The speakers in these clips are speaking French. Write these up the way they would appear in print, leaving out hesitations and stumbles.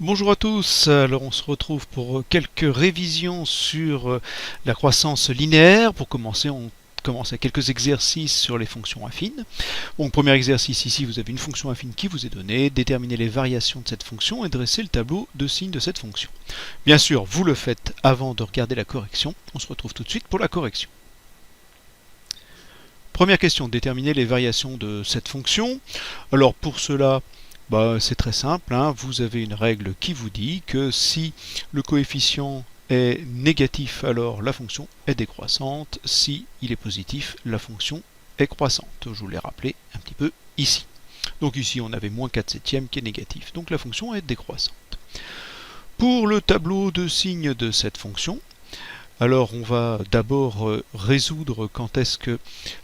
Bonjour à tous, alors on se retrouve pour quelques révisions sur la croissance linéaire. Pour commencer, on commence avec quelques exercices sur les fonctions affines. Donc premier exercice ici, vous avez une fonction affine qui vous est donnée, déterminer les variations de cette fonction et dresser le tableau de signes de cette fonction. Bien sûr, vous le faites avant de regarder la correction, on se retrouve tout de suite pour la correction. Première question, déterminer les variations de cette fonction. Alors pour cela, c'est très simple, hein. Vous avez une règle qui vous dit que si le coefficient est négatif, alors la fonction est décroissante. Si il est positif, la fonction est croissante. Je vous l'ai rappelé un petit peu ici. Donc ici, on avait moins 4 septièmes qui est négatif. Donc la fonction est décroissante. Pour le tableau de signes de cette fonction, alors on va d'abord résoudre quand est-ce que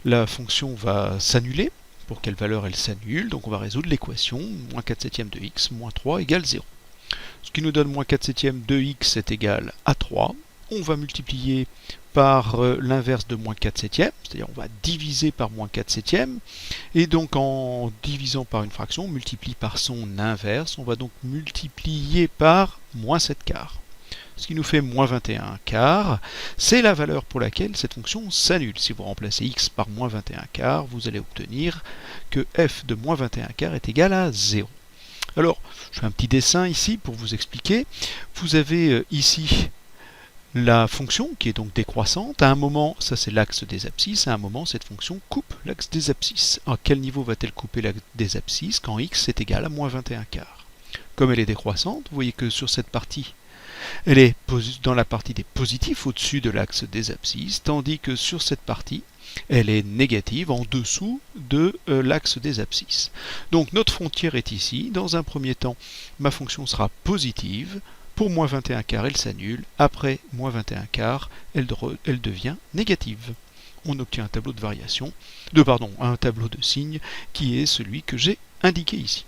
la fonction va s'annuler. Pour quelle valeur elle s'annule. Donc on va résoudre l'équation moins 4 septièmes de x moins 3 égale 0. Ce qui nous donne moins 4 septièmes de x est égal à 3. On va multiplier par l'inverse de moins 4 septièmes, c'est-à-dire on va diviser par moins 4 septièmes, et donc en divisant par une fraction, on multiplie par son inverse, on va donc multiplier par moins 7 quarts. Ce qui nous fait moins 21 quarts, c'est la valeur pour laquelle cette fonction s'annule. Si vous remplacez x par moins 21 quarts, vous allez obtenir que f de moins 21 quarts est égal à 0. Alors, je fais un petit dessin ici pour vous expliquer. Vous avez ici la fonction qui est donc décroissante. À un moment, ça c'est l'axe des abscisses, à un moment cette fonction coupe l'axe des abscisses. À quel niveau va-t-elle couper l'axe des abscisses? Quand x est égal à moins 21 quarts. Comme elle est décroissante, vous voyez que sur cette partie, elle est dans la partie des positifs au-dessus de l'axe des abscisses, tandis que sur cette partie, elle est négative en dessous de l'axe des abscisses. Donc notre frontière est ici. Dans un premier temps, ma fonction sera positive. Pour moins 21 quarts, elle s'annule. Après moins 21 quarts, elle devient négative. On obtient un tableau de variation, un tableau de signes qui est celui que j'ai indiqué ici.